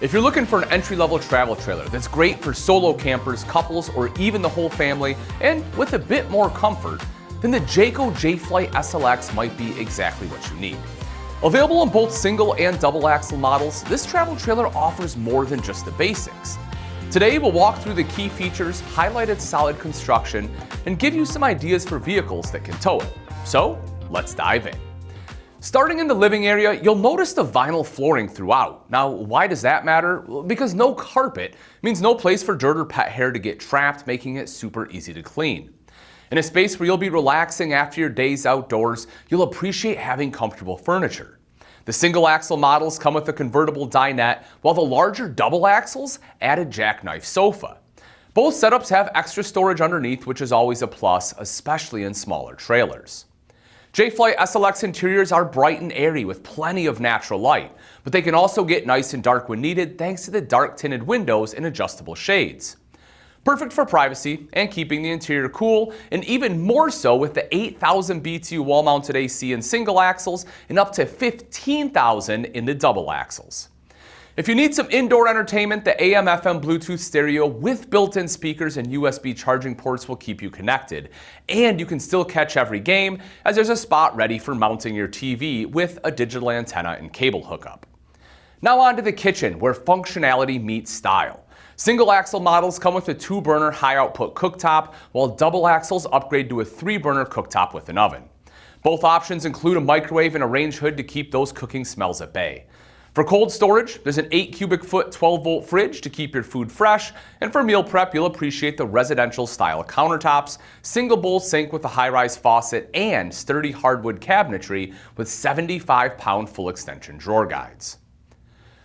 If you're looking for an entry-level travel trailer that's great for solo campers, couples, or even the whole family, and with a bit more comfort, then the Jayco Jay Flight SLX might be exactly what you need. Available in both single and double axle models, this travel trailer offers more than just the basics. Today we'll walk through the key features, highlight its solid construction, and give you some ideas for vehicles that can tow it. So, let's dive in. Starting in the living area, you'll notice the vinyl flooring throughout. Now, why does that matter? Well, because no carpet means no place for dirt or pet hair to get trapped, making it super easy to clean. In a space where you'll be relaxing after your days outdoors, you'll appreciate having comfortable furniture. The single axle models come with a convertible dinette, while the larger double axles add a jackknife sofa. Both setups have extra storage underneath, which is always a plus, especially in smaller trailers. Jay Flight SLX interiors are bright and airy with plenty of natural light, but they can also get nice and dark when needed thanks to the dark tinted windows and adjustable shades. Perfect for privacy and keeping the interior cool, and even more so with the 8,000 BTU wall-mounted AC in single axles and up to 15,000 in the double axles. If you need some indoor entertainment, the AM/FM Bluetooth stereo with built-in speakers and USB charging ports will keep you connected. And you can still catch every game, as there's a spot ready for mounting your TV with a digital antenna and cable hookup. Now on to the kitchen, where functionality meets style. Single axle models come with a 2-burner high-output cooktop, while double axles upgrade to a 3-burner cooktop with an oven. Both options include a microwave and a range hood to keep those cooking smells at bay. For cold storage, there's an 8 cubic foot 12-volt fridge to keep your food fresh, and for meal prep, you'll appreciate the residential style countertops, single bowl sink with a high-rise faucet, and sturdy hardwood cabinetry with 75-pound full extension drawer guides.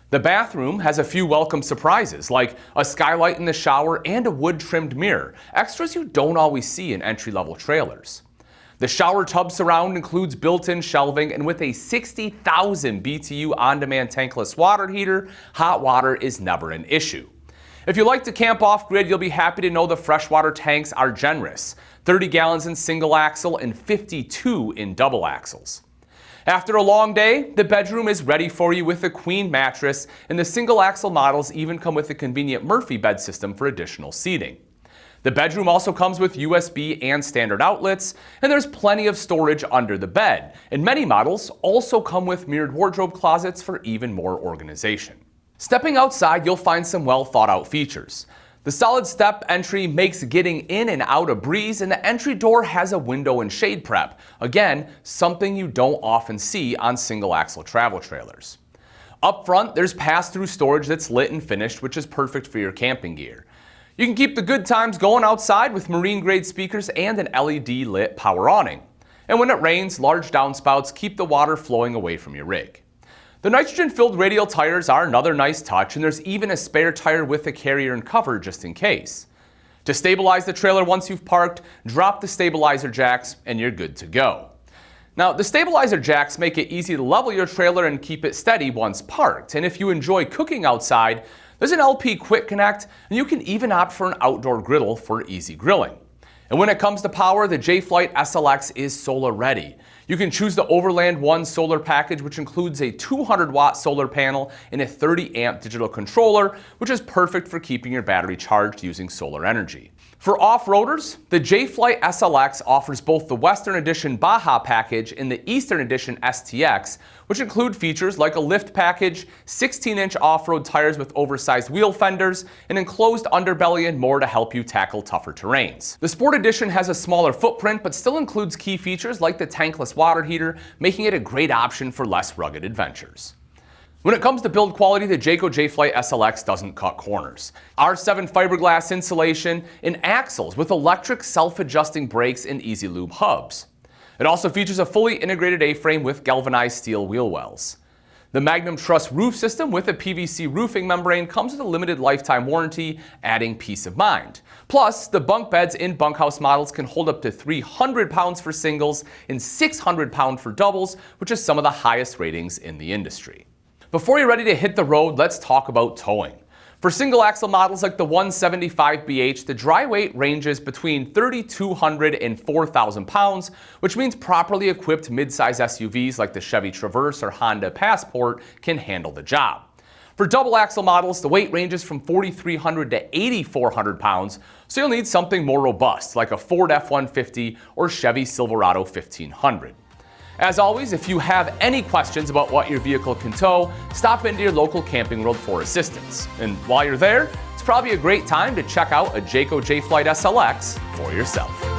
The bathroom has a few welcome surprises, like a skylight in the shower and a wood-trimmed mirror, extras you don't always see in entry-level trailers. The shower tub surround includes built-in shelving, and with a 60,000 BTU on-demand tankless water heater, hot water is never an issue. If you like to camp off-grid, you'll be happy to know the freshwater tanks are generous, 30 gallons in single axle and 52 in double axles. After a long day, the bedroom is ready for you with a queen mattress, and the single axle models even come with a convenient Murphy bed system for additional seating. The bedroom also comes with USB and standard outlets, and there's plenty of storage under the bed, and many models also come with mirrored wardrobe closets for even more organization. Stepping outside, you'll find some well thought out features. The solid step entry makes getting in and out a breeze, and the entry door has a window and shade prep. Again, something you don't often see on single axle travel trailers. Up front, there's pass-through storage that's lit and finished, which is perfect for your camping gear. You can keep the good times going outside with marine-grade speakers and an LED-lit power awning. And when it rains, large downspouts keep the water flowing away from your rig. The nitrogen-filled radial tires are another nice touch, and there's even a spare tire with a carrier and cover just in case. To stabilize the trailer once you've parked, drop the stabilizer jacks and you're good to go. Now, the stabilizer jacks make it easy to level your trailer and keep it steady once parked, and if you enjoy cooking outside, there's an LP Quick Connect, and you can even opt for an outdoor griddle for easy grilling. And when it comes to power, the Jay Flight SLX is solar ready. You can choose the Overland One solar package, which includes a 200-watt solar panel and a 30-amp digital controller, which is perfect for keeping your battery charged using solar energy. For off-roaders, the Jay Flight SLX offers both the Western Edition Baja package and the Eastern Edition STX, which include features like a lift package, 16-inch off-road tires with oversized wheel fenders, an enclosed underbelly, and more to help you tackle tougher terrains. The Sport Edition has a smaller footprint, but still includes key features like the tankless water heater, making it a great option for less rugged adventures. When it comes to build quality, the Jayco Jay Flight SLX doesn't cut corners. R7 fiberglass insulation and axles with electric self-adjusting brakes and easy lube hubs. It also features a fully integrated A-frame with galvanized steel wheel wells. The Magnum Truss roof system with a PVC roofing membrane comes with a limited lifetime warranty, adding peace of mind. Plus, the bunk beds in bunkhouse models can hold up to 300 pounds for singles and 600 pounds for doubles, which is some of the highest ratings in the industry. Before you're ready to hit the road, let's talk about towing. For single axle models like the 175BH, the dry weight ranges between 3,200 and 4,000 pounds, which means properly equipped midsize SUVs like the Chevy Traverse or Honda Passport can handle the job. For double axle models, the weight ranges from 4,300 to 8,400 pounds, so you'll need something more robust, like a Ford F-150 or Chevy Silverado 1500. As always, if you have any questions about what your vehicle can tow, stop into your local Camping World for assistance. And while you're there, it's probably a great time to check out a Jayco Jay Flight SLX for yourself.